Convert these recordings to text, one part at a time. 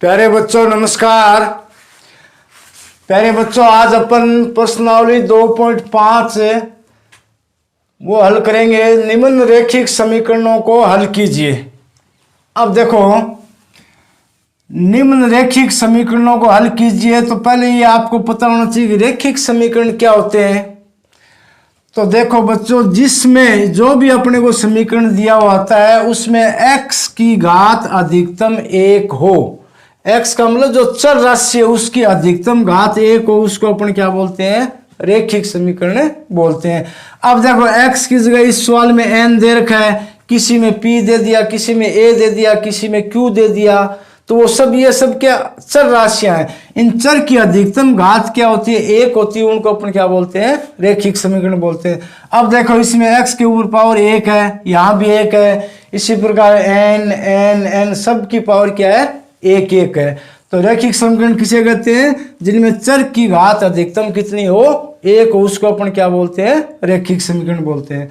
प्यारे बच्चों नमस्कार। प्यारे बच्चों आज अपन प्रश्नावली 2.5 वो हल करेंगे। निम्न रैखिक समीकरणों को हल कीजिए। अब देखो निम्न रैखिक समीकरणों को हल कीजिए तो पहले ये आपको पता होना चाहिए कि रैखिक समीकरण क्या होते हैं। तो देखो बच्चों जिसमें जो भी अपने को समीकरण दिया हुआ आता है उसमें x की घात अधिकतम 1 हो। x का मतलब जो चर राशि है उसकी अधिकतम घात 1 हो, उसको अपन क्या बोलते हैं? रैखिक समीकरण बोलते हैं। अब देखो x की जगह इस सवाल में n दे रखा है, किसी में p दे दिया, किसी में a दे दिया, किसी में q दे दिया, तो वो सब ये सब क्या चर राशियां हैं। इन चर की अधिकतम घात क्या होती है? 1 होती है। उनको अपन क्या बोलते हैं? रैखिक समीकरण बोलते हैं। अब देखो इसमें x के ऊपर पावर 1 है, यहाँ भी 1 है, इसी प्रकार n सब की पावर क्या है? 1 है। तो रैखिक समीकरण किसे कहते हैं? जिनमें चर की घात अधिकतम कितनी हो? 1 हो, उसको अपन क्या बोलते हैं? रैखिक समीकरण बोलते हैं।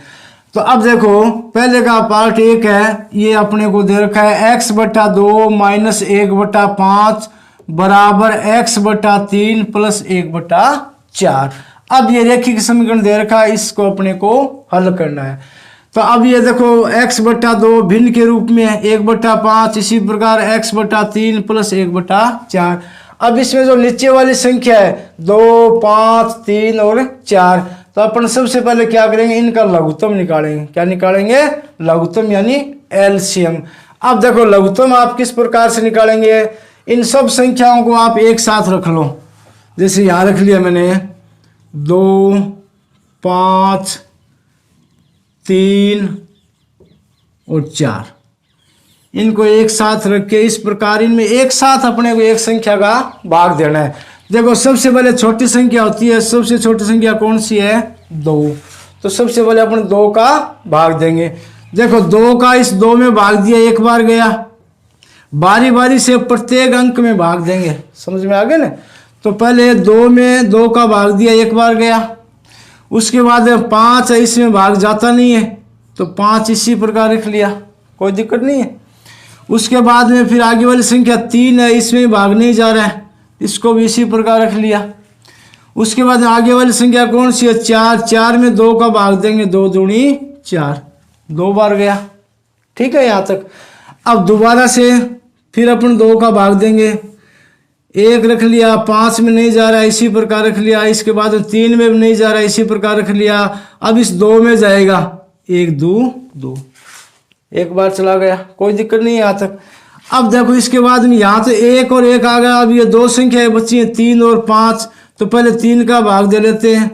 तो अब देखो पहले का पार्ट 1 है, ये अपने को दे रखा है x/2 माइनस 1/5 बराबर x/3 प्लस 1/4। अब ये रैखिक समीकरण दे रखा है, इसको अपने को हल करना है। तो अब ये देखो x/2 भिन्न के रूप में है 1/5, इसी प्रकार x/3 प्लस 1/4। अब इसमें जो नीचे वाली संख्या है 2, 5, 3 और 4, तो अपन सबसे पहले क्या करेंगे? इनका लघुत्तम निकालेंगे। क्या निकालेंगे? लघुत्तम यानी एलसीएम। अब देखो लघुत्तम आप किस प्रकार से निकालेंगे? इन सब संख्याओं को आप एक साथ रख लो। जैसे यहां रख लिया मैंने 2, 5, 3 और 4, इनको एक साथ रख के इस प्रकार इनमें एक साथ अपने को एक संख्या का भाग देना है। देखो सबसे पहले छोटी संख्या होती है, सबसे छोटी संख्या कौन सी है? 2। तो सबसे पहले अपन 2 का भाग देंगे। देखो 2 का इस 2 में भाग दिया, एक बार गया, बारी बारी से प्रत्येक अंक में भाग देंगे। समझ में आ गया ना? तो पहले 2 में 2 का भाग दिया, एक बार गया, उसके बाद 5 है, इसमें भाग जाता नहीं है तो 5 इसी प्रकार रख लिया, कोई दिक्कत नहीं है। उसके बाद में फिर आगे वाली संख्या 3 है, इसमें भाग नहीं जा रहा है, इसको भी इसी प्रकार रख लिया। उसके बाद आगे वाली संख्या कौन सी है? 4, 4 में 2 का भाग देंगे, 2 दूनी 4, 2 बार गया। ठीक है यहाँ तक। अब दोबारा से फिर अपन 2 का भाग देंगे, 1 रख लिया, 5 में नहीं जा रहा है, इसी प्रकार रख लिया। इसके बाद 3 में भी नहीं जा रहा है, इसी प्रकार रख लिया। अब इस 2 में जाएगा, 1, 2, 2, एक बार चला गया, कोई दिक्कत नहीं है यहाँ तक। अब देखो इसके बाद में यहाँ तो 1 और 1 आ गया। अब ये 2 संख्याएं बची हैं 3 और 5, तो पहले 3 का भाग दे लेते हैं।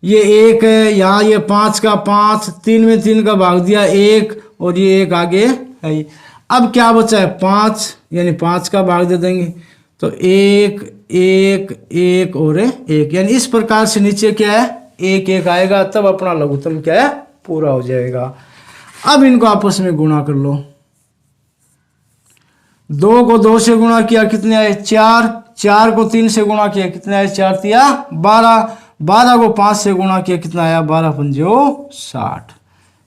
ये 1 है, यहाँ ये 5 का 5, 3 में 3 का भाग दिया 1, और ये 1 आगे है। अब क्या बचा है? 5, यानी 5 का भाग दे देंगे, तो 1, 1, 1 और 1, यानी इस प्रकार से नीचे क्या है? 1, 1 आएगा, तब अपना लघुत्तम क्या है? पूरा हो जाएगा। अब इनको आपस में गुणा कर लो। 2 को 2 से गुणा किया, कितने आए? 4, 4 को 3 से गुणा किया, कितने आए? 4 तिया 12, 12 को 5 से गुणा किया, कितना आया? 12 पंजो 60।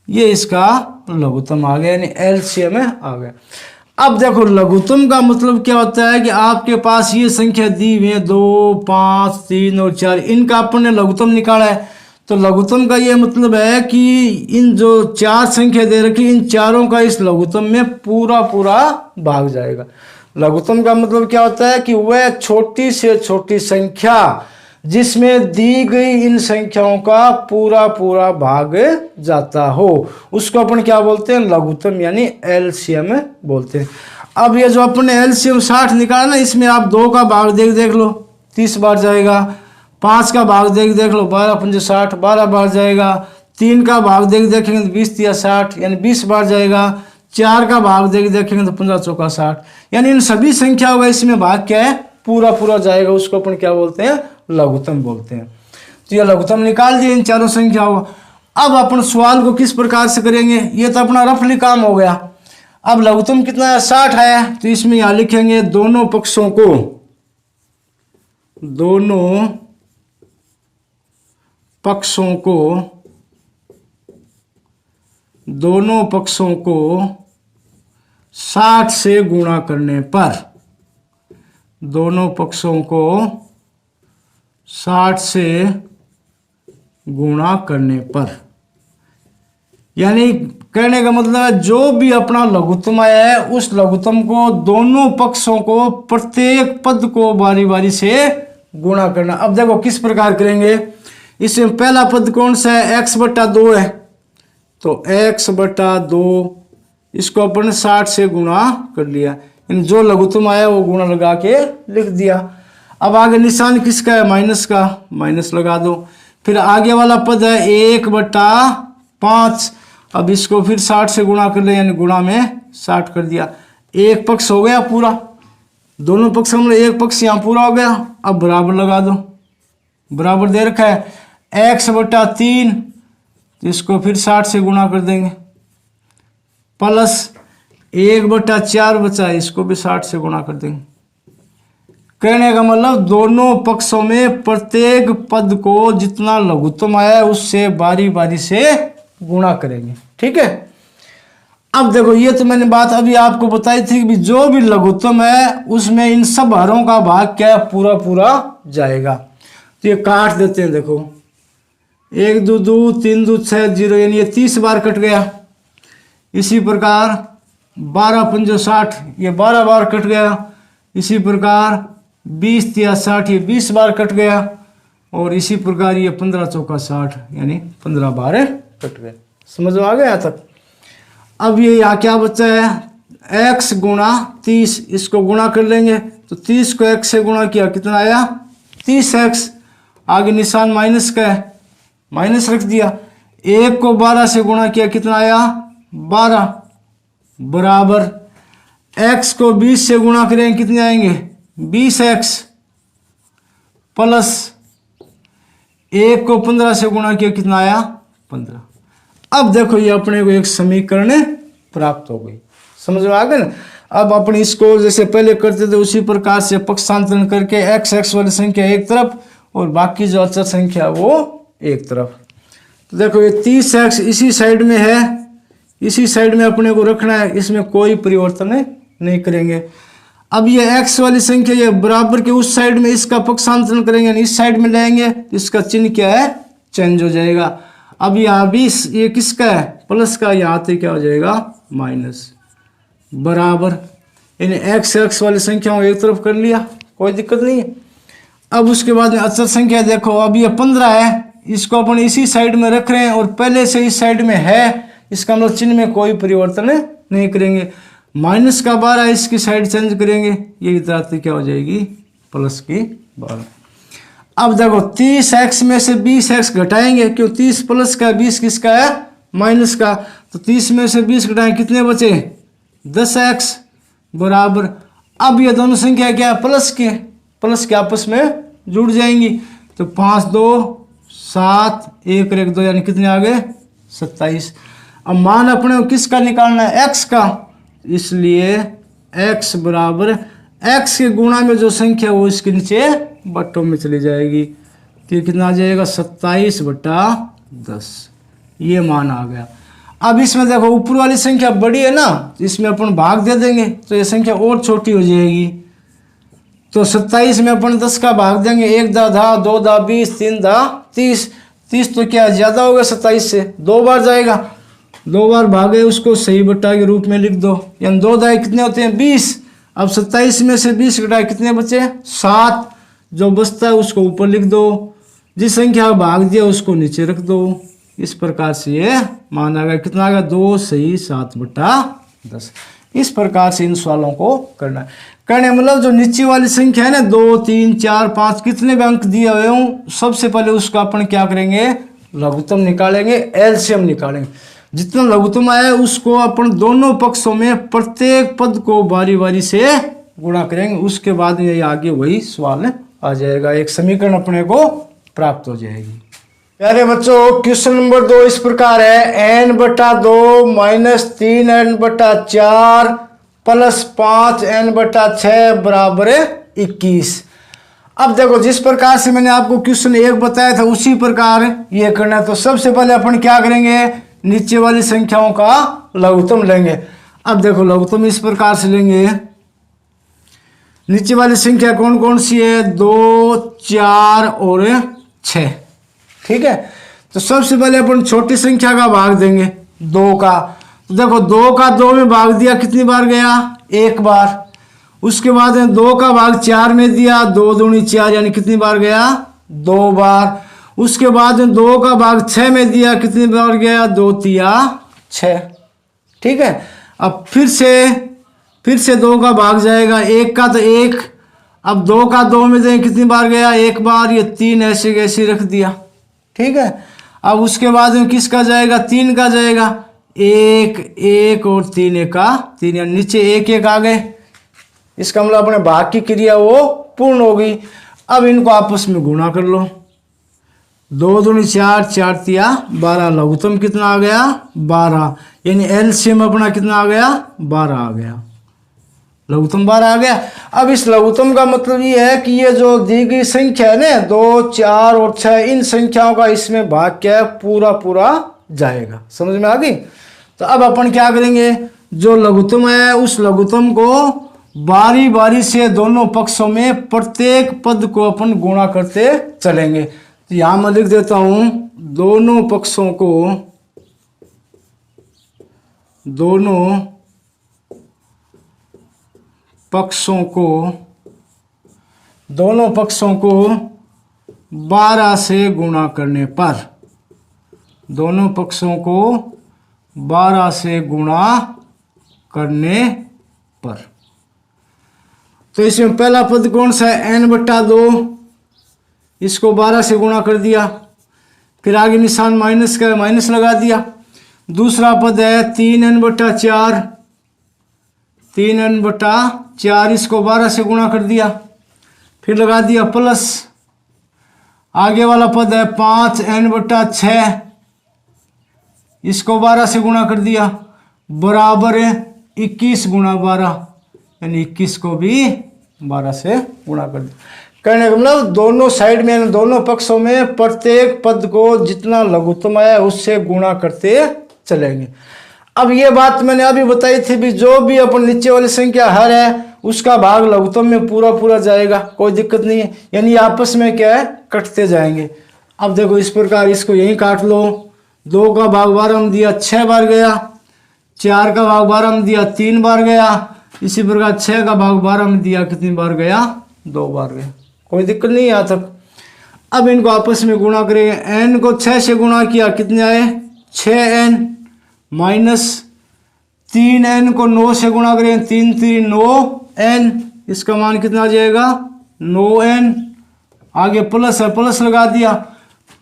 ये इसका लघुत्तम आ गया, यानी एलसीएम में आ गया। अब देखो लघुत्तम का मतलब क्या होता है कि आपके पास ये संख्या दी हुई है 2, 5, 3 और 4, इनका अपन ने लघुत्तम निकाला है। तो लघुत्तम का ये मतलब है कि इन जो 4 संख्या दे रखी, इन चारों का इस लघुत्तम में पूरा पूरा भाग जाएगा। लघुत्तम का मतलब क्या होता है कि वह छोटी से छोटी संख्या जिसमें दी गई इन संख्याओं का पूरा पूरा भाग जाता हो, उसको अपन क्या बोलते हैं? लघुत्तम यानी एलसीएम बोलते हैं। अब ये जो अपन ने एलसीएम 60 निकाला ना, इसमें आप 2 का भाग देख लो, 30 बार जाएगा। 5 का भाग देख लो, 12 पंजे 60, 12 बार जाएगा। 3 का भाग देखेंगे तो 20 तिया 60, यानी 20 बार जाएगा। 4 का भाग देखेंगे तो 15 चौका 60, यानी इन सभी संख्याओं का इसमें भाग क्या है? पूरा पूरा जाएगा, उसको अपन क्या बोलते हैं? लघुत्तम बोलते हैं। तो ये लघुत्तम निकाल दिए इन चारों संख्याओं। अब अपन सवाल को किस प्रकार से करेंगे? ये तो अपना रफली काम हो गया। अब लघुत्तम कितना है? 60 है, तो इसमें यहां लिखेंगे दोनों पक्षों को, दोनों पक्षों को, दोनों पक्षों को 60 से गुणा करने पर दोनों पक्षों को 60 से गुणा करने पर, यानी कहने का मतलब है जो भी अपना लघुत्तम आया है उस लघुत्तम को दोनों पक्षों को प्रत्येक पद को बारी बारी से गुणा करना। अब देखो किस प्रकार करेंगे। इसमें पहला पद कौन सा है, x/2 है, तो x/2 इसको अपन 60 से गुणा कर लिया, इन जो लघुत्तम आया वो गुणा लगा के लिख दिया। अब आगे निशान किसका है, माइनस का, माइनस लगा दो। फिर आगे वाला पद है 1/5, अब इसको फिर 60 से गुणा कर लिया, यानी गुणा में 60 कर दिया। एक पक्ष हो गया पूरा, दोनों पक्ष मतलब एक पक्ष यहाँ पूरा हो गया। अब बराबर लगा दो, बराबर दे रखा है x/3, इसको फिर 60 से गुणा कर देंगे, प्लस 1/4 बचा, इसको भी 60 से गुणा कर देंगे। कहने का मतलब दोनों पक्षों में प्रत्येक पद को जितना लघुत्तम आया है उससे बारी बारी से गुणा करेंगे, ठीक है। अब देखो ये तो मैंने बात अभी आपको बताई थी कि जो भी लघुत्तम है उसमें इन सब हरों का भाग क्या है, पूरा पूरा जाएगा। तो ये काट देते हैं, देखो 1 2 2 3 2 6 0, यानी ये 30 बार कट गया। इसी प्रकार 12 5 60, ये 12 बार कट गया। इसी प्रकार 20 3 60, ये 20 बार कट गया। और इसी प्रकार ये 15 चौका 60, यानी 15 बार कट गए। समझ में आ गया यहाँ तक। अब ये यहाँ क्या बचा है, x गुणा 30, इसको गुणा कर लेंगे तो 30 को x से गुणा किया, कितना आया 30x। आगे निशान माइनस का है, माइनस रख दिया। 1 को 12 से गुणा किया, कितना आया 12, बराबर x को 20 से गुणा करेंगे, कितने आएंगे 20x, प्लस 1 को 15 से गुणा किया, कितना आया 15। अब देखो ये अपने को एक समीकरण प्राप्त हो गई। समझ में आ गया ना। अब अपन इसको जैसे पहले करते थे उसी प्रकार से पक्षांतरण करके x वाली संख्या एक तरफ और बाकी जो अचर संख्या वो एक तरफ। तो देखो ये 30x इसी साइड में है, इसी साइड में अपने को रखना है, इसमें कोई परिवर्तन नहीं करेंगे। अब ये x वाली संख्या ये बराबर के उस साइड में इसका पक्षांतरण करेंगे, इस साइड में लाएंगे, इसका चिन्ह क्या है, चेंज हो जाएगा। अब यहाँ 20 ये किसका है, प्लस का, यहाँ आते क्या हो जाएगा माइनस, बराबर, यानी x वाली संख्याओं एक तरफ कर लिया, कोई दिक्कत नहीं है। अब उसके बाद में अचर संख्या देखो, अब ये 15 है, इसको अपन इसी साइड में रख रहे हैं और पहले से इस साइड में है, इसका मतलब चिन्ह में कोई परिवर्तन नहीं करेंगे। माइनस का 12 इसकी साइड चेंज करेंगे, ये तरह क्या हो जाएगी प्लस की 12। अब देखो 30x में से 20x घटाएंगे, क्यों 30 प्लस का 20 किसका है माइनस का, तो 30 में से 20 घटाएंगे, कितने बचे 10x, बराबर। अब ये दोनों संख्या क्या है, प्लस के आपस में जुड़ जाएंगी, तो 5 2 7 1 1 2, यानी कितने आ गए 27। अब मान अपने को किसका निकालना है, x का, इसलिए x बराबर x के गुणा में जो संख्या वो इसके नीचे बट्टों में चली जाएगी, तो कितना आ जाएगा 27/10, ये मान आ गया। अब इसमें देखो ऊपर वाली संख्या बड़ी है ना, इसमें अपन भाग दे देंगे तो ये संख्या और छोटी हो जाएगी। तो 27 में अपन 10 का भाग देंगे, 1 दा 2 दा 20, 3 दा 30, 30 तो क्या ज़्यादा होगा 27 से, 2 बार जाएगा, 2 बार भागे उसको सही बट्टा के रूप में लिख दो, यानी 2 दाए कितने होते हैं 20। अब 27 में से 20 घटाए कितने बचे 7, जो बचता है उसको ऊपर लिख दो, जिस संख्या का भाग दिया उसको नीचे रख दो। इस प्रकार से ये मान आ गया, कितना आ गया 2 सही 7/10। इस प्रकार से इन सवालों को करना है। करने मतलब जो नीचे वाली संख्या है ना 2 3 4 5 कितने भी अंक दिए हुए हों, सबसे पहले उसको अपन क्या करेंगे लघुत्तम निकालेंगे, एलसीएम निकालेंगे। जितना लघुत्तम आया है उसको अपन दोनों पक्षों में प्रत्येक पद को बारी बारी से गुणा करेंगे, उसके बाद ये आगे वही सवाल आ जाएगा, एक समीकरण अपने को प्राप्त हो जाएगी। प्यारे बच्चों क्वेश्चन नंबर 2 इस प्रकार है, n/2 - 3n/4 + 5n/6 बराबर 21। अब देखो जिस प्रकार से मैंने आपको क्वेश्चन 1 बताया था उसी प्रकार ये करना है। तो सबसे पहले अपन क्या करेंगे, नीचे वाली संख्याओं का लघुत्तम लेंगे। अब देखो लघुत्तम इस प्रकार से लेंगे, नीचे वाली संख्या कौन कौन सी है? 2, 4 और 6। ठीक है, तो सबसे पहले अपन छोटी संख्या का भाग देंगे 2 का। तो देखो 2 का 2 में भाग दिया, कितनी बार गया? 1 बार। उसके बाद 2 का भाग 4 में दिया, 2 दूनी 4, यानी कितनी बार गया? 2 बार। उसके बाद 2 का भाग 6 में दिया, कितनी बार गया? 2 तिया 6। ठीक है, अब फिर से 2 का भाग जाएगा, 1 का तो 1। अब 2 का 2 में दें, कितनी बार गया? 1 बार। ये 3 ऐसे कैसे रख दिया। ठीक है, अब उसके बाद में किसका जाएगा? 3 का जाएगा। 1, 1 और 3, 1 का 3, यानी नीचे 1, 1 आ गए। इसका मतलब अपने भाग की क्रिया वो पूर्ण हो गई। अब इनको आपस में गुणा कर लो। 2 दूनी 4, 4 तिया 12। लघुत्तम कितना आ गया? 12। यानी एलसीएम अपना कितना आ गया? 12 आ गया। लघुत्तम 12 आ गया। अब इस लघुत्तम का मतलब ये है कि ये जो दी गई संख्या है ना, 2, 4 और 6, इन संख्याओं का इसमें भाग क्या है? पूरा पूरा जाएगा। समझ में आ गई? तो अब अपन क्या करेंगे? जो लघुत्तम है उस लघुत्तम को बारी बारी से दोनों पक्षों में प्रत्येक पद को अपन गुणा करते चलेंगे। तो यहां मैं लिख देता हूं, दोनों पक्षों को 12 से गुणा करने पर, दोनों पक्षों को 12 से गुणा करने पर। तो इसमें पहला पद कौन सा है? n/2। इसको 12 से गुणा कर दिया, फिर आगे निशान माइनस का, माइनस लगा दिया। दूसरा पद है 3n/4। 3n/4, इसको 12 से गुणा कर दिया, फिर लगा दिया प्लस। आगे वाला पद है 5n/6। इसको 12 से गुणा कर दिया, बराबर 21 गुणा 12, यानी 21 को भी 12 से गुणा कर दिया। कहने का मतलब दोनों साइड में, दोनों पक्षों में प्रत्येक पद को जितना लघुत्तम है उससे गुणा करते चलेंगे। अब ये बात मैंने अभी बताई थी भी, जो भी अपन नीचे वाली संख्या हर है उसका भाग लघुत्तम में पूरा पूरा जाएगा, कोई दिक्कत नहीं है। यानी आपस में क्या है? कटते जाएंगे। अब देखो इस प्रकार इसको यहीं काट लो। 2 का भाग 12 में दिया, 6 बार गया। 4 का भाग 12 में दिया, 3 बार गया। इसी प्रकार 6 का भाग 12 में दिया, कितनी बार गया? 2 बार गया। कोई दिक्कत नहीं यहाँ तक। अब इनको आपस में गुणा करेंगे। n को 6 से गुणा किया, कितने आए? 6n माइनस 3n को 9 से गुणा करेंगे, 3 3 9n। इसका मान कितना आ जाएगा? 9n। आगे प्लस है, प्लस लगा दिया।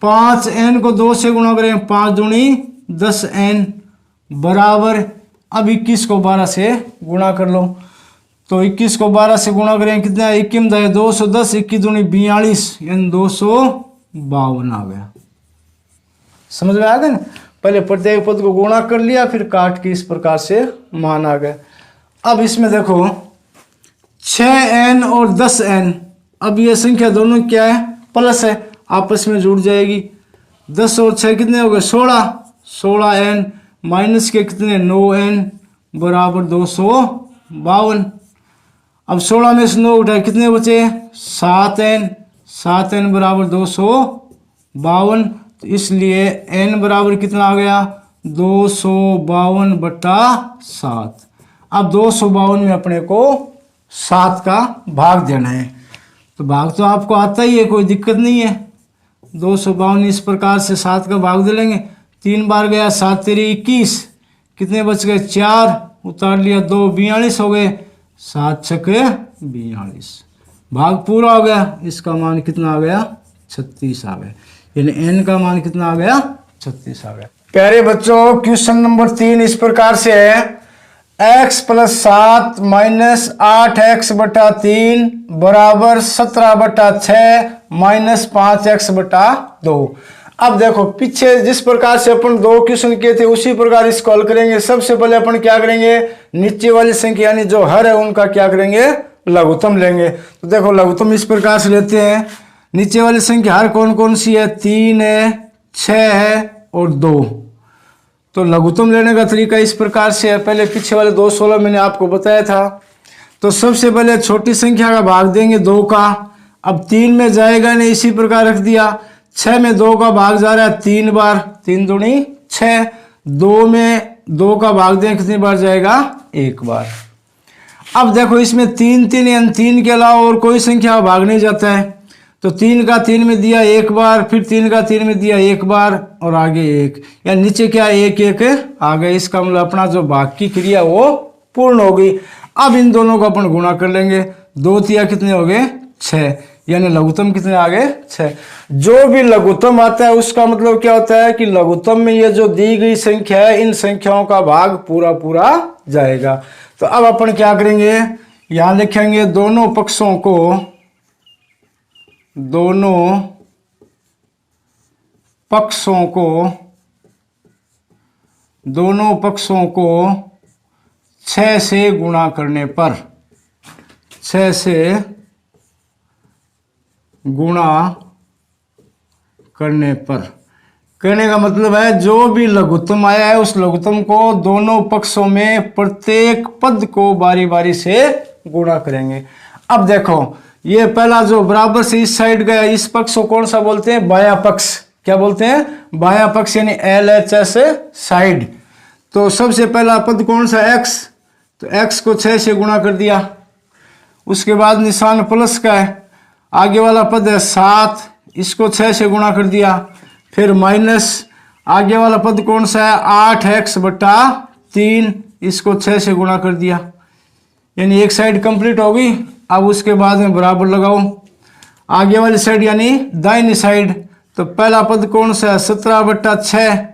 5n को 2 से गुणा करेंगे, 5 दूनी 10n, बराबर। अब 21 को 12 से गुणा कर लो। तो 21 को 12 से गुणा करें, कितना? 21 में 210, 21 दूनी 42, यानी 252 आ गया। समझ में आ गया ना? पहले प्रत्येक पद को गुणा कर लिया, फिर काट के इस प्रकार से मान आ गया। अब इसमें देखो 6n और 10n, अब ये संख्या दोनों क्या है? प्लस है, आपस में जुड़ जाएगी। 10 और 6 कितने हो गए? 16। 16n माइनस के कितने? 9n, बराबर 252। अब 16 में से 9 उठाए, कितने बचे? 7n। 7n बराबर 252। तो इसलिए n बराबर कितना आ गया? 252/7। अब 252 में अपने को 7 का भाग देना है। तो भाग तो आपको आता ही है, कोई दिक्कत नहीं है। 252 इस प्रकार से 7 का भाग दे लेंगे। 3 बार गया, 7 तेरी 21, कितने बच गए? 4, उतार लिया 2, 42 हो गए। 7 छक्के 42, भाग पूरा हो गया। इसका मान कितना आ गया? 36 आ गया। यानी n का मान कितना आ गया? 36 आ गया। प्यारे बच्चों, क्वेश्चन नंबर 3 इस प्रकार से है, x + 7 - 8x/3 बराबर 17/6 - 5x/2। अब देखो पीछे जिस प्रकार से अपन 2 क्वेश्चन किए थे उसी प्रकार इसको हल करेंगे। सबसे पहले अपन क्या करेंगे? नीचे वाली संख्या यानी जो हर है उनका क्या करेंगे? लघुत्तम लेंगे। तो देखो लघुत्तम इस प्रकार से लेते हैं। नीचे वाली संख्या हर कौन कौन सी है? 3 है, 6 है और 2। तो लघुत्तम लेने का तरीका इस प्रकार से है। पहले पीछे वाले 2 16 मैंने आपको बताया था। तो सबसे पहले छोटी संख्या का भाग देंगे 2 का। अब 3 में जाएगा नहीं, इसी प्रकार रख दिया। 6 में 2 का भाग जा रहा है 3 बार, 3 दूनी 6। 2 में 2 का भाग दें कितनी बार जाएगा? 1 बार। अब देखो इसमें 3 3 यानी 3 के अलावा और कोई संख्या का भाग नहीं जाता है। तो 3 का 3 में दिया 1 बार, फिर 3 का 3 में दिया 1 बार और आगे 1, यानी नीचे क्या 1 1 आ गए। इसका मतलब अपना जो भाग की क्रिया वो पूर्ण हो गई। अब इन दोनों को अपन गुणा कर लेंगे। 2 तिया कितने हो गए? 6, यानी लघुत्तम कितने आ गए? 6। जो भी लघुत्तम आता है उसका मतलब क्या होता है कि लघुत्तम में ये जो दी गई संख्या है इन संख्याओं का भाग पूरा पूरा जाएगा। तो अब अपन क्या करेंगे, यहां लिखेंगे दोनों पक्षों को 6 से गुणा करने पर, 6 से गुणा करने पर, कहने का मतलब है जो भी लघुत्तम आया है उस लघुत्तम को दोनों पक्षों में प्रत्येक पद को बारी बारी से गुणा करेंगे। अब देखो ये पहला जो बराबर से इस साइड गया, इस पक्ष को कौन सा बोलते हैं? बायां पक्ष। क्या बोलते हैं? बायां पक्ष, यानी LHS साइड। तो सबसे पहला पद कौन सा? x। तो x को 6 से गुणा कर दिया। उसके बाद निशान प्लस का है। आगे वाला पद है 7, इसको 6 से गुणा कर दिया। फिर माइनस, आगे वाला पद कौन सा है? 8x/3, इसको 6 से गुणा कर दिया। यानी एक साइड कंप्लीट हो गई। अब उसके बाद में बराबर लगाओ आगे वाली साइड यानी दाहिनी साइड। तो पहला पद कौन सा है? 17/6,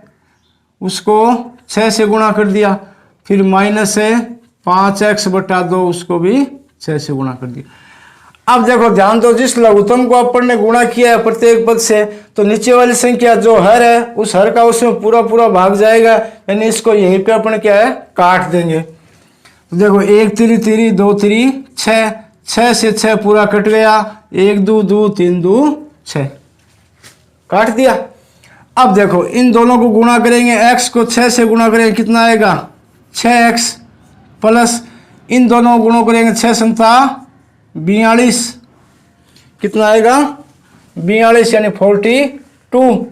उसको 6 से गुणा कर दिया। फिर माइनस है 5x/2, उसको भी 6 से गुणा कर दिया। अब देखो ध्यान दो, जिस लघुत्तम को अपन ने गुणा किया है प्रत्येक पद से, तो नीचे वाली संख्या जो हर है उस हर का उसमें पूरा पूरा भाग जाएगा। यानी इसको यहीं पे अपन क्या है? काट देंगे। तो देखो 1 3 3, 2 3 6, 6 से 6 पूरा कट गया। 1 2 2 3 2 6, काट दिया। अब देखो इन दोनों को गुणा करेंगे, x को 6 से गुणा करेंगे, कितना आएगा? 6x प्लस इन दोनों गुणों करेंगे 6 7 42, कितना आएगा? 42, यानी 42।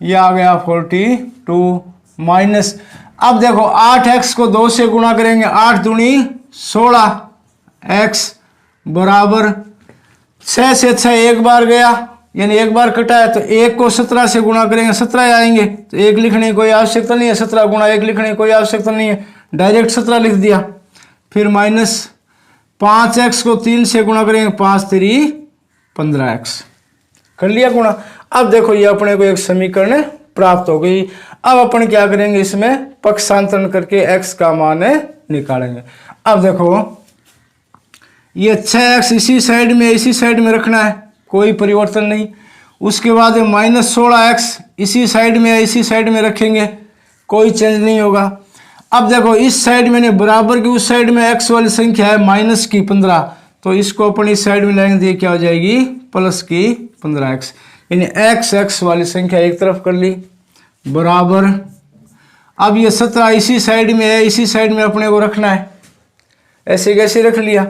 ये आ गया 42 माइनस। अब देखो 8x को 2 से गुणा करेंगे, 8 दूनी 16, x बराबर 6 से 6 एक बार गया, यानी एक बार कटा है। तो 1 को 17 से गुणा करेंगे, 17 आएंगे। तो 1 लिखने की कोई आवश्यकता नहीं है, 17 गुणा 1 लिखने की कोई आवश्यकता नहीं है, डायरेक्ट 17 लिख दिया। फिर माइनस 5x को 3 से गुणा करेंगे, 5 3 15x, कर लिया गुणा। अब देखो ये अपने को एक समीकरण प्राप्त हो गई। अब अपन क्या करेंगे, इसमें पक्षांतरण करके x का मान निकालेंगे। अब देखो ये 6x इसी साइड में रखना है, कोई परिवर्तन नहीं। उसके बाद माइनस 16x इसी साइड में रखेंगे, कोई चेंज नहीं होगा। अब देखो इस साइड में बराबर की उस साइड में x वाली संख्या है माइनस की 15, तो इसको अपन इस साइड में लाएंगे, तो क्या हो जाएगी? प्लस की 15x, यानी x वाली संख्या एक तरफ कर ली, बराबर। अब ये 17 इसी साइड में है, इसी साइड में अपने को रखना है, ऐसे कैसे रख लिया।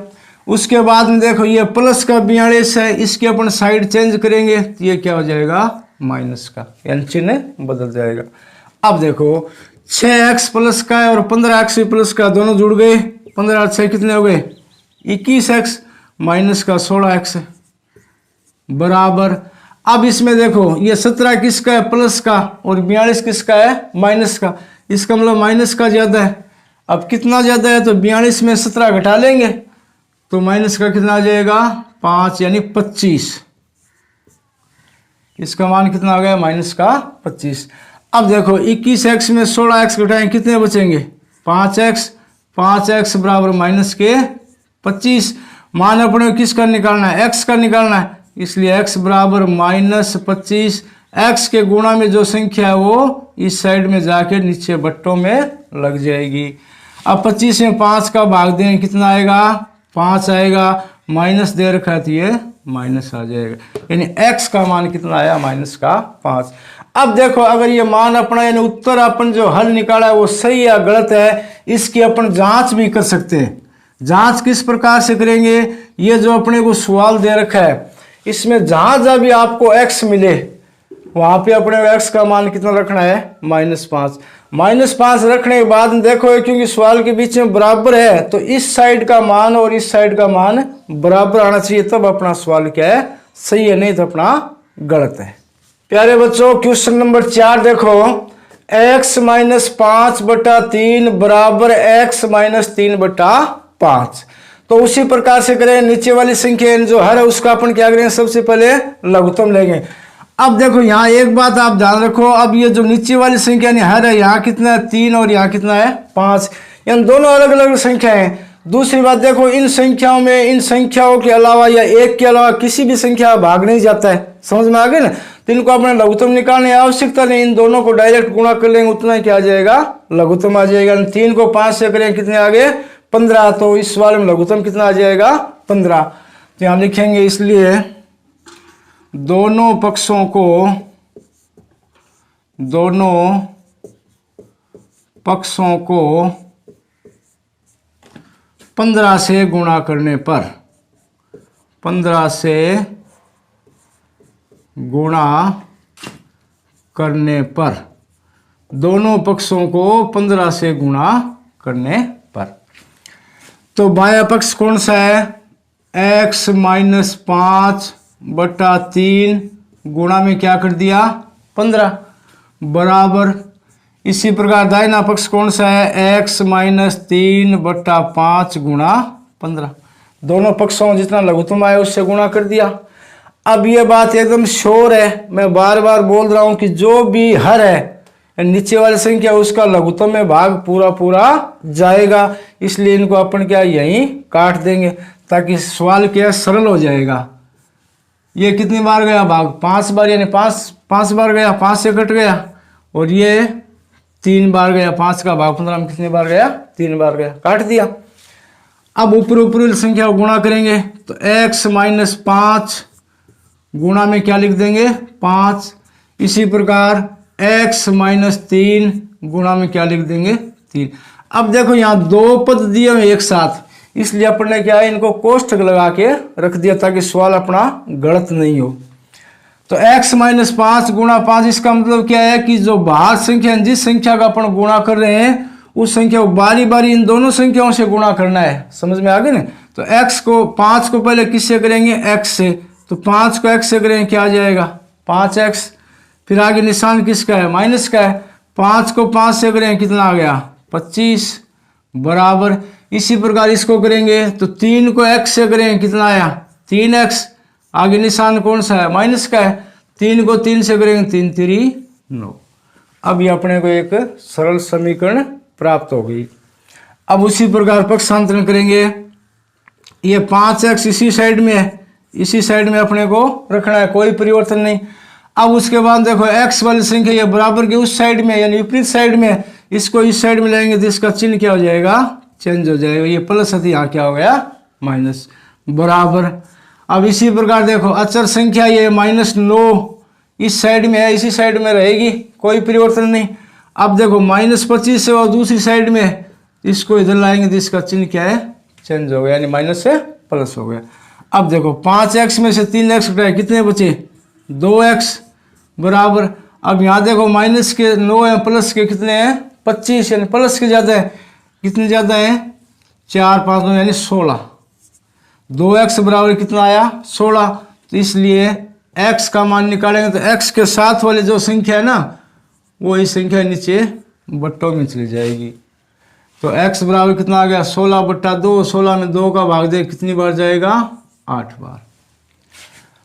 उसके बाद में देखो ये प्लस का 42 है, इसके अपन साइड चेंज करेंगे, तो ये क्या हो जाएगा? माइनस का, यानी चिन्ह बदल जाएगा। अब देखो 6x प्लस का है और 15x प्लस का, दोनों जुड़ गए। 15 और 6 कितने हो गए? 21x माइनस का 16x बराबर। अब इसमें देखो ये 17 किसका है? प्लस का, और 42 किसका है? माइनस का। इसका मतलब माइनस का ज्यादा है। अब कितना ज्यादा है? तो 42 में 17 घटा लेंगे, तो माइनस का कितना आ जाएगा? 5, यानी 25। इसका मान कितना आ गया? माइनस का 25। अब देखो 21x में 16x घटाएं, कितने बचेंगे? 5x, 5x बराबर माइनस के 25। मान अपने को किसका निकालना है? x का निकालना है, इसलिए x बराबर माइनस 25। x के गुणा में जो संख्या है वो इस साइड में जाके नीचे बट्टों में लग जाएगी। अब 25 में 5 का भाग दें, कितना आएगा? 5 आएगा। माइनस दे रखा है तो ये माइनस आ जाएगा, यानी x का मान कितना आया? माइनस का 5। अब देखो अगर ये मान अपना यानी उत्तर अपन जो हल निकाला है वो सही या गलत है, इसकी अपन जांच भी कर सकते हैं। जांच किस प्रकार से करेंगे, ये जो अपने को सवाल दे रखा है इसमें जहां जहां भी आपको x मिले वहां पे अपने को x का मान कितना रखना है, -5। -5 रखने के बाद देखो क्योंकि सवाल के बीच में बराबर है तो इस साइड का मान और इस साइड का मान बराबर आना चाहिए, तब अपना सवाल क्या है, सही है, नहीं तो अपना गलत है। प्यारे बच्चों क्वेश्चन नंबर 4 देखो, x - 5/3 बराबर x - 3/5। तो उसी प्रकार से करें, नीचे वाली संख्या जो हर है उसका अपन क्या करेंगे, सबसे पहले लघुत्तम लेंगे। अब देखो यहाँ एक बात आप ध्यान रखो, अब ये जो नीचे वाली संख्या नहीं हर है, यहाँ कितना है 3 और यहाँ कितना है 5, यानी दोनों अलग अलग संख्या है। दूसरी बात देखो इन संख्याओं में, इन संख्याओं के अलावा या एक के अलावा किसी भी संख्या भाग नहीं जाता है, समझ में आ गई ना। तो इनको अपने लघुत्तम निकालने की आवश्यकता नहीं, इन दोनों को डायरेक्ट गुणा कर लेंगे उतना ही क्या आ जाएगा, लघुत्तम आ जाएगा। 3 को 5 से करें कितने आ गए 15, तो इस सवाल में लघुत्तम कितना आ जाएगा 15। तो यहाँ लिखेंगे इसलिए दोनों पक्षों को 15 से गुणा करने पर, 15 से गुणा करने पर, दोनों पक्षों को 15 से गुणा करने पर। तो बायां पक्ष कौन सा है, x - 5/3 गुणा में क्या कर दिया 15 बराबर, इसी प्रकार दाहिना पक्ष कौन सा है, x - 3/5 गुणा 15, दोनों पक्षों जितना लघुत्तम आया उससे गुणा कर दिया। अब ये बात एकदम श्योर है, मैं बार बार बोल रहा हूं कि जो भी हर है नीचे वाली संख्या उसका लघुत्तम में भाग पूरा पूरा जाएगा, इसलिए इनको अपन क्या यहीं काट देंगे ताकि सवाल क्या सरल हो जाएगा। ये कितनी बार गया भाग, 5 बार, यानी 5 बार गया, 5 से कट गया, और ये 3 बार गया, 5 का भाग 15 में कितनी बार गया 3 बार गया, काट दिया। अब ऊपरी संख्या को गुणा करेंगे तो x - 5 गुणा में क्या लिख देंगे 5, इसी प्रकार x - 3 गुणा में क्या लिख देंगे 3। अब देखो यहाँ दो पद दिए हुए एक साथ, इसलिए अपन ने क्या है इनको कोष्ठक लगा के रख दिया ताकि सवाल अपना गलत नहीं हो। तो x - 5 गुणा 5, इसका मतलब क्या है कि जो बाहर संख्या जिस संख्या का अपन गुणा कर रहे हैं उस संख्या को बारी बारी इन दोनों संख्याओं से गुणा करना है, समझ में आ गई ना। तो x को 5 को पहले किससे करेंगे x से, तो 5 को x से करेंगे क्या आ जाएगा 5x, फिर आगे निशान किसका है माइनस का है, 5 को 5 से करेंगे कितना आ गया 25 बराबर, इसी प्रकार इसको करेंगे तो 3 को x से करेंगे कितना आया 3x, आगे निशान कौन सा है माइनस का है, 3 को 3 से करेंगे 3 - 3 9। अब ये अपने को एक सरल समीकरण प्राप्त हो गई। अब उसी प्रकार पक्षांतरण करेंगे, ये 5x इसी साइड में है, इसी साइड में अपने को रखना है, कोई परिवर्तन नहीं। अब उसके बाद देखो x वाली संख्या ये बराबर के उस साइड में यानी विपरीत साइड में, इसको इस साइड में लाएंगे तो इसका चिन्ह क्या हो जाएगा चेंज हो जाएगा, ये प्लस है यहाँ क्या हो गया माइनस बराबर। अब इसी प्रकार देखो अचर संख्या ये -9 इस साइड में है, इसी साइड में रहेगी, कोई परिवर्तन नहीं। अब देखो -25 है और दूसरी साइड में, इसको इधर लाएंगे तो इसका चिन्ह क्या है चेंज हो गया, यानी माइनस से प्लस हो गया। अब देखो 5x में से 3x घटाए कितने बचे 2x बराबर। अब यहाँ देखो माइनस के 9 है, प्लस के कितने हैं 25, यानी प्लस के ज़्यादा है, कितने ज़्यादा है 4 5 9 यानी 16, 2x बराबर कितना आया 16। तो इसलिए x का मान निकालेंगे तो x के साथ वाली जो संख्या है ना वही संख्या नीचे बट्टों में चली जाएगी। तो x बराबर कितना आ गया 16/2, 16 में 2 का भाग दे कितनी बार जाएगा 8 बार,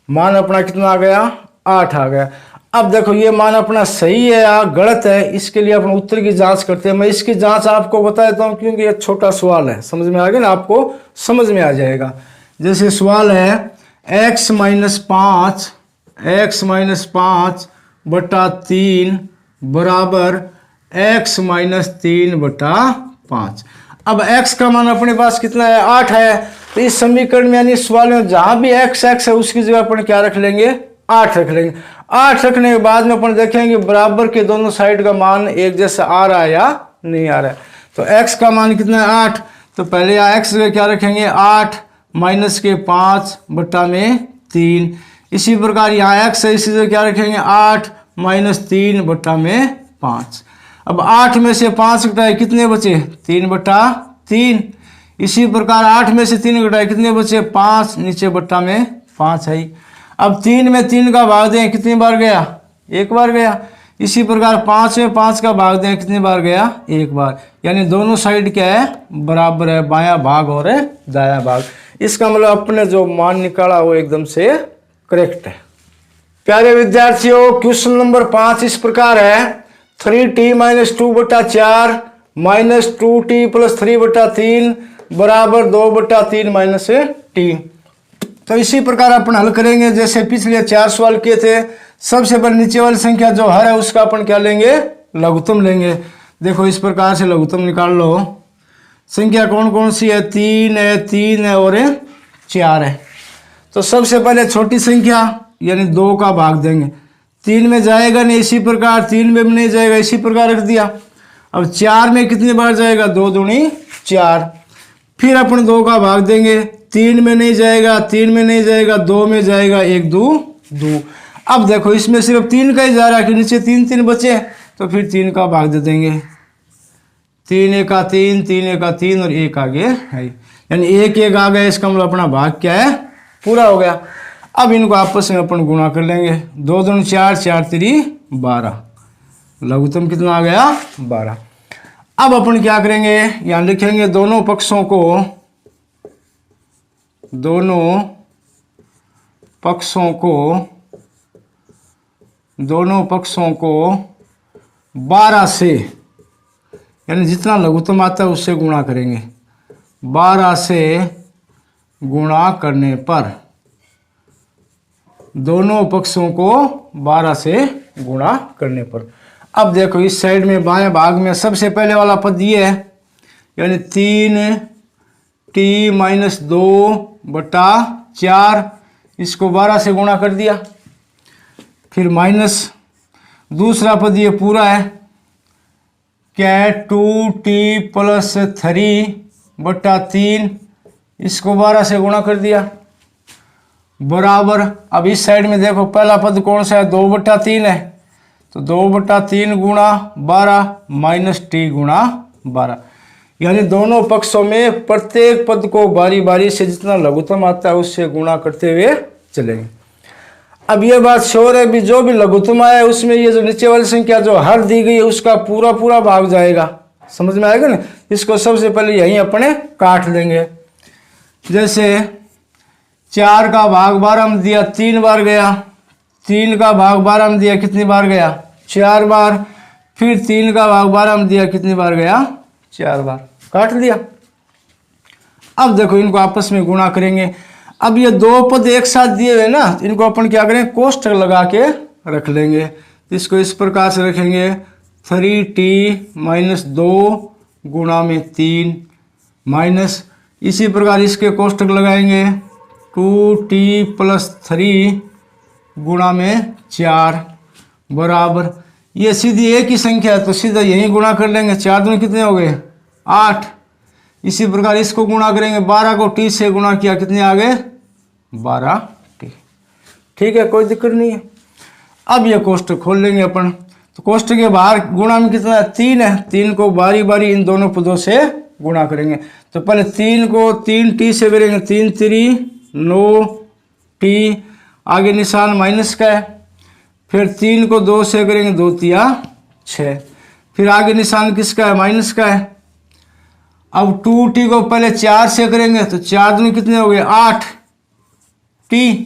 मान अपना कितना आ गया 8 आ गया। अब देखो ये मान अपना सही है या गलत है, इसके लिए अपन उत्तर की जांच करते हैं। मैं इसकी जांच आपको बता देता हूं क्योंकि ये छोटा सवाल है, समझ में आ गया ना, आपको समझ में आ जाएगा। जैसे सवाल है x - 5/3 बराबर x - 3/5। अब x का मान अपने पास कितना है 8 है, तो इस समीकरण में यानी सवाल में जहां भी x है उसकी जगह अपन क्या रख लेंगे 8 रख लेंगे। 8 रखने के बाद में अपन देखेंगे बराबर के दोनों साइड का मान एक जैसा आ रहा है या नहीं आ रहा है। तो x का मान कितना है 8, तो पहले यहाँ x का क्या रखेंगे 8 माइनस के 5 बट्टा में 3। इसी प्रकार यहाँ x है, इसी से क्या रखेंगे 8 माइनस 3 बट्टा में 5। अब 8 में से 5 घटाए कितने बचे 3 बट्टा 3। इसी प्रकार 8 में से 3 घटाए कितने बचे 5, नीचे बट्टा में 5 है। अब 3 में 3 का भाग दें कितनी बार गया, एक बार गया। इसी प्रकार 5 में 5 का भाग दें कितनी बार गया, एक बार। यानी दोनों साइड क्या है बराबर है, बायां भाग और दायां भाग। इसका मतलब अपने जो मान निकाला वो एकदम से करेक्ट है। प्यारे विद्यार्थियों, क्वेश्चन नंबर 5 इस प्रकार है 3t माइनस 2 बटा 4 माइनस 2t प्लस 3 बटा 3 बराबर 2 बटा 3 माइनस t। तो इसी प्रकार अपन हल करेंगे जैसे पिछले 4 सवाल किए थे। सबसे पहले नीचे वाली संख्या जो हर है उसका अपन क्या लेंगे, लघुत्तम लेंगे। देखो इस प्रकार से लघुत्तम निकाल लो। संख्या कौन कौन सी है, 3 है, 3 है और 4 है। तो सबसे पहले छोटी संख्या यानी 2 का भाग देंगे। 3 में जाएगा नहीं, इसी प्रकार 3 में भी नहीं जाएगा, इसी प्रकार रख दिया। अब 4 में कितनी बार जाएगा, 2 दूनी 4। फिर अपन 2 का भाग देंगे। 3 में नहीं जाएगा, 3 में नहीं जाएगा, 2 में जाएगा, 1 2 2। अब देखो इसमें सिर्फ 3 का ही जा रहा है कि नीचे 3 3 बचे, तो फिर 3 का भाग दे देंगे। 3 1 का 3, 3 1 का 3 और 1 आगे है, यानी 1 1 आ गया। इसका मतलब अपना भाग क्या है, पूरा हो गया। अब इनको आपस में अपन गुणा कर लेंगे। 2 दूनी 4, 4 3 12, लघुत्तम कितना आ गया 12। अब अपन क्या करेंगे, यहाँ लिखेंगे दोनों पक्षों को 12 से, यानी जितना लघुत्तम आता है उससे गुणा करेंगे। 12 से गुणा करने पर, दोनों पक्षों को 12 से गुणा करने पर। अब देखो इस साइड में बाएं भाग में सबसे पहले वाला पद ये है, यानी 3t माइनस 2 बटा 4, इसको 12 से गुणा कर दिया। फिर माइनस दूसरा पद ये पूरा है, क्या है 2t प्लस 3 बटा 3, इसको 12 से गुणा कर दिया बराबर। अब इस साइड में देखो पहला पद कौन सा है, 2 बटा 3 है, तो 2 बटा 3 गुणा 12 माइनस t गुणा 12। यानी दोनों पक्षों में प्रत्येक पद को बारी बारी से जितना लघुत्तम आता है उससे गुणा करते हुए चलेंगे। अब ये बात श्योर है भी जो भी लघुत्तम आया है उसमें ये जो नीचे वाली संख्या जो हर दी गई है उसका पूरा पूरा भाग जाएगा। समझ में आएगा ना। इसको सबसे पहले यहीं अपने काट लेंगे। जैसे 4 का भाग 12 में दिया 3 बार गया, 3 का भाग 12 में दिया कितनी बार गया, 4 बार। फिर 3 का भाग 12 में दिया कितनी बार गया, 4 बार। काट लिया। अब देखो इनको आपस में गुणा करेंगे। अब ये 2 पद एक साथ दिए हुए ना, इनको अपन क्या करें, कोष्ठक लगा के रख लेंगे। इसको इस प्रकार से रखेंगे 3t माइनस 2 गुणा में 3 माइनस, इसी प्रकार इसके कोष्ठक लगाएंगे 2t प्लस 3 गुणा में 4 बराबर। ये सीधी एक ही संख्या है तो सीधा यही गुणा कर लेंगे। 4 दूनी कितने हो गए 8। इसी प्रकार इसको गुणा करेंगे, 12 को t से गुणा किया कितने आ गए 12t। ठीक है, कोई दिक्कत नहीं है। अब ये कोष्ठक खोल लेंगे अपन। तो कोष्ठक के बाहर गुणा में कितना है 3 है, 3 को बारी बारी इन दोनों पदों से गुणा करेंगे। तो पहले 3 को 3t से करेंगे, 3 3 9t, आगे निशान माइनस का है। फिर 3 को 2 से करेंगे, 2 तिया 6, फिर आगे निशान किसका है, माइनस का है। अब 2t को पहले 4 से करेंगे तो 4 दूनी कितने हो गए 8t।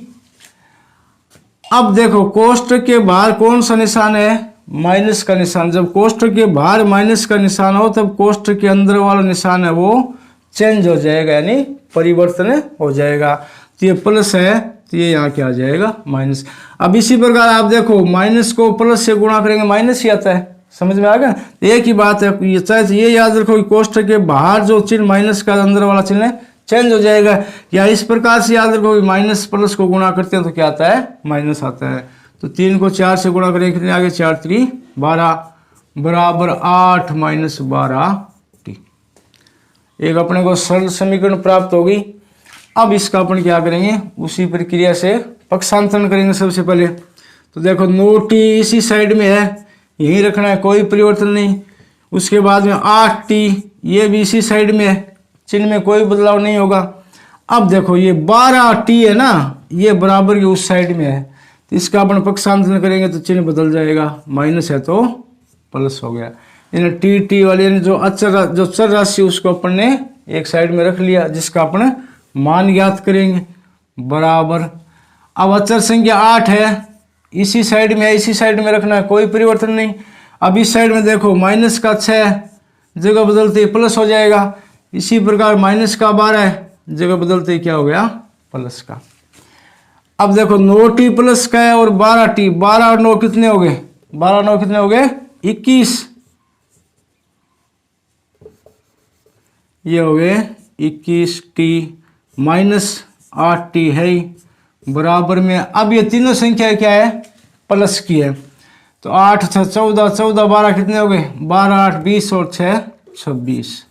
अब देखो कोष्ठक के बाहर कौन सा निशान है, माइनस का निशान। जब कोष्ठक के बाहर माइनस का निशान हो तब कोष्ठक के अंदर वाला निशान है वो चेंज हो जाएगा, यानी परिवर्तन हो जाएगा। तो ये प्लस है तो ये यहाँ क्या आ जाएगा माइनस। अब इसी प्रकार आप देखो माइनस को प्लस से गुणा करेंगे माइनस ही आता है। समझ में आ गया। एक ही बात है, ये चाहे ये याद रखो कि कोष्ठक के बाहर जो चिन्ह माइनस का अंदर वाला चिन्ह है चेंज हो जाएगा। या इस प्रकार से याद रखो कि माइनस प्लस को गुणा करते हैं तो क्या आता है, माइनस आता है। तो 3 को 4 से गुणा करें, कितने आगे 4 3 12 बराबर 8 माइनस 12t। एक अपने को सरल समीकरण प्राप्त होगी। अब इसका अपन क्या करेंगे, उसी प्रक्रिया से पक्षांतरण करेंगे। सबसे पहले तो देखो 9t इसी साइड में है, यहीं रखना है, कोई परिवर्तन नहीं। उसके बाद में 8t ये भी इसी साइड में है, चिन्ह में कोई बदलाव नहीं होगा। अब देखो ये 12t है ना, ये बराबर के उस साइड में है, तो इसका अपन पक्षांतरण करेंगे तो चिन्ह बदल जाएगा, माइनस है तो प्लस हो गया। यानी टी वाले जो चर राशि उसको अपन ने एक साइड में रख लिया, जिसका अपन मान ज्ञात करेंगे बराबर। अब अचर संख्या 8 है, इसी साइड में है, इसी साइड में रखना है, कोई परिवर्तन नहीं। अब इस साइड में देखो माइनस का 6 जगह बदलते प्लस हो जाएगा। इसी प्रकार माइनस का 12 जगह बदलते क्या हो गया, प्लस का। अब देखो 9t प्लस का है और 12t, 12 और 9 कितने हो गए, 12 और 9 कितने हो गए 21, ये हो गए 21t माइनस 8t है ही बराबर में। अब ये तीनों संख्या क्या है, प्लस की है, तो 8 6 14 14 12 कितने हो गए 12 8 20 और 6 26।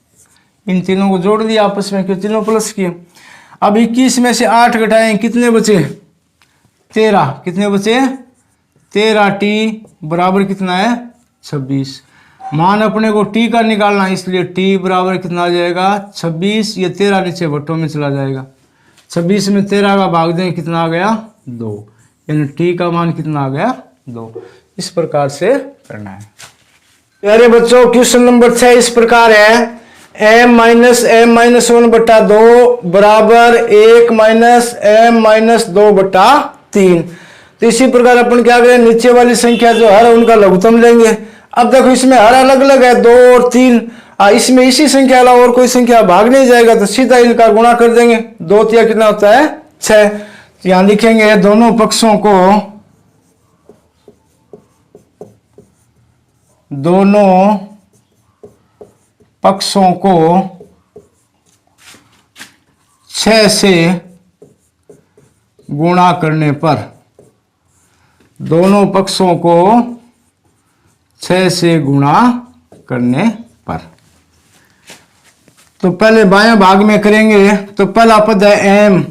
इन तीनों को जोड़ दिया आपस में, क्यों तीनों प्लस किए। अब 21 में से 8 घटाएं, कितने बचे 13, कितने बचे 13t बराबर कितना है 26। मान अपने को t का निकालना, इसलिए t बराबर कितना आ जाएगा 26। ये 13 नीचे बट्टों में चला जाएगा, 26 में 13 का भाग दें, कितना आ गया 2, यानी t का मान कितना आ गया 2। इस प्रकार से करना है। प्यारे बच्चों क्वेश्चन नंबर 6 इस प्रकार है, m-1 बटा 2 बराबर 1 माइनस m-2 बटा 3। तो इसी प्रकार अपन क्या करें, नीचे वाली संख्या जो हर है उनका लघुत्तम लेंगे। अब देखो इसमें हर अलग अलग है 2 और 3, इसमें इसी संख्या अलावा और कोई संख्या भाग नहीं जाएगा, तो सीधा इनका गुणा कर देंगे। 2 तिया कितना होता है 6। तो यहां लिखेंगे दोनों पक्षों को 6 से गुणा करने पर, दोनों पक्षों को 6 से गुणा करने पर। तो पहले बाएं भाग में करेंगे, तो पहला पद है m,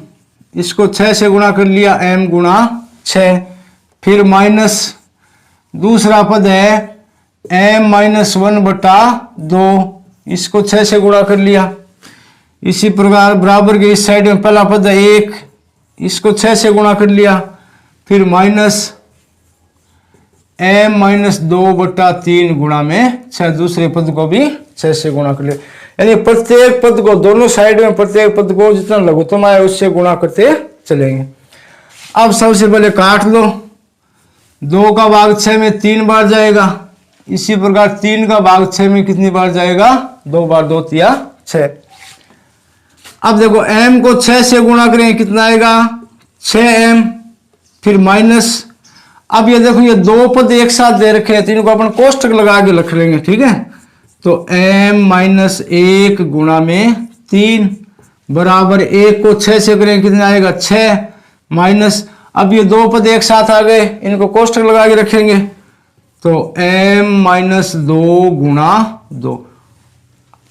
इसको 6 से गुणा कर लिया, m गुणा 6। फिर माइनस दूसरा पद है m-1 बटा 2, इसको 6 से गुणा कर लिया। इसी प्रकार बराबर के इस साइड में पहला पद है 1, इसको 6 से गुणा कर लिया। फिर माइनस m-2 बटा 3 गुणा में 6, दूसरे पद को भी 6 से गुणा कर लिया। यानी प्रत्येक पद को, दोनों साइड में प्रत्येक पद को जितना लघुत्तम आए उससे गुणा करते चलेंगे। अब सबसे पहले काट लो, 2 का भाग 6 में 3 बार जाएगा, इसी प्रकार 3 का भाग 6 में कितनी बार जाएगा 2 बार, 2 तिया 6। अब देखो m को 6 से गुणा करें, कितना आएगा 6m, फिर माइनस। अब ये देखो ये 2 पद एक साथ दे रखे हैं, तो इनको अपन कोष्टक लगा के रख लेंगे, ठीक है। तो m-1 गुणा में 3 बराबर 1 को 6 से करें, कितना आएगा 6 माइनस। अब ये 2 पद एक साथ आ गए, इनको कोष्टक लगा के रखेंगे, तो m-2 गुणा 2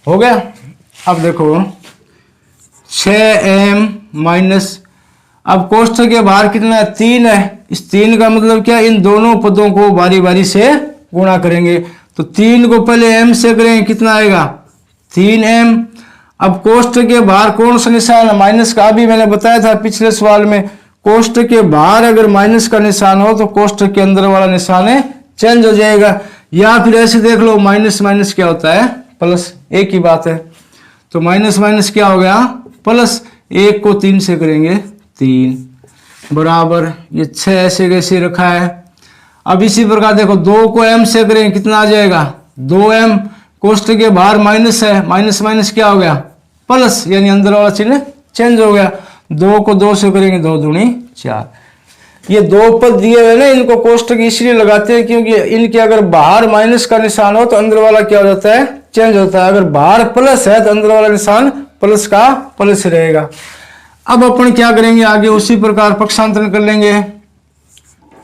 हो गया। अब देखो 6m माइनस, अब कोष्टक के बाहर कितना है 3 है, इस 3 का मतलब क्या, इन दोनों पदों को बारी बारी से गुणा करेंगे। तो 3 को पहले m से करें, कितना आएगा 3m। अब कोष्टक के बाहर कौन सा निशान है, माइनस का। अभी मैंने बताया था पिछले सवाल में, कोष्टक के बाहर अगर माइनस का निशान हो तो कोष्टक के अंदर वाला निशान है चेंज हो जाएगा। या फिर ऐसे देख लो, माइनस माइनस क्या होता है प्लस, एक ही बात है। तो माइनस माइनस क्या हो गया प्लस, 1 को 3 से करेंगे 3 बराबर, ये 6 ऐसे कैसे रखा है। अब इसी प्रकार देखो 2 को m से करें, कितना आ जाएगा 2m। कोष्टक के बाहर माइनस है, माइनस माइनस क्या हो गया प्लस, यानी अंदर वाला चिन्ह चेंज हो गया। 2 को 2 से करेंगे 2 दूनी 4। ये 2 पद दिए हुए ना, इनको कोष्टक इसलिए लगाते हैं क्योंकि इनके अगर बाहर माइनस का निशान हो तो अंदर वाला क्या हो जाता है चेंज होता है, अगर बाहर प्लस है तो अंदर वाला निशान प्लस का प्लस रहेगा। अब अपन क्या करेंगे आगे, उसी प्रकार पक्षांतरण कर लेंगे।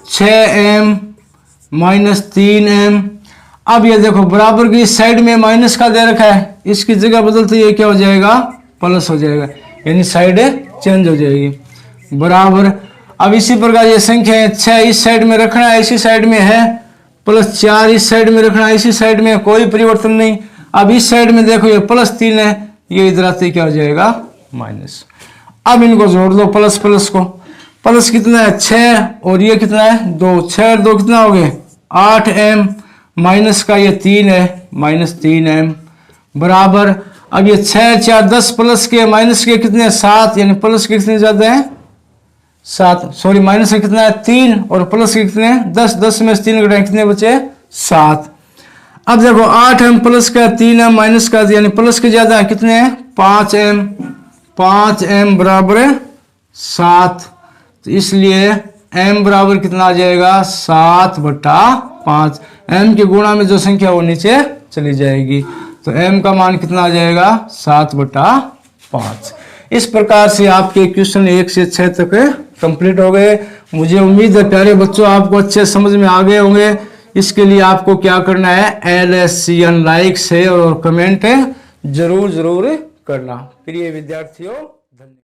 6m minus 3m। अब ये देखो बराबर की इस साइड में माइनस का दे रखा है, इसकी जगह बदलते ये क्या हो जाएगा, प्लस हो जाएगा, यानी साइड चेंज हो जाएगी। बराबर अब इसी प्रकार ये संख्या है 6 इस साइड में रखना है, इसी साइड में है, प्लस 4 इस साइड में रखना है, इसी साइड में, कोई परिवर्तन नहीं। अब इस साइड में देखो ये प्लस 3 है, ये इधर आते क्या हो जाएगा, माइनस। अब इनको जोड़ दो प्लस प्लस को, प्लस कितना है 6 और ये कितना है 2, 6 और 2 कितना हो गए 8m, माइनस का ये 3 है, माइनस 3m। बराबर अब ये 6 4 10 प्लस के माइनस के कितने 7, यानी प्लस के कितने ज्यादा है 7, सॉरी माइनस के कितना है 3 और प्लस के कितने 10, 10 में से 3 घटाए कितने बचे 7। अब देखो 8m प्लस का 3m माइनस का, यानी प्लस के ज्यादा है कितने हैं 5m, 5m बराबर 7, तो इसलिए m बराबर कितना आ जाएगा 7/5। m के गुणा में जो संख्या वो नीचे चली जाएगी, तो m का मान कितना आ जाएगा 7/5। इस प्रकार से आपके क्वेश्चन 1 से 6 तक कंप्लीट हो गए। मुझे उम्मीद है प्यारे बच्चों आपको अच्छे समझ में आ गए होंगे। इसके लिए आपको क्या करना है, LSCN लाइक शेयर और कमेंट जरूर करना। प्रिय विद्यार्थियों।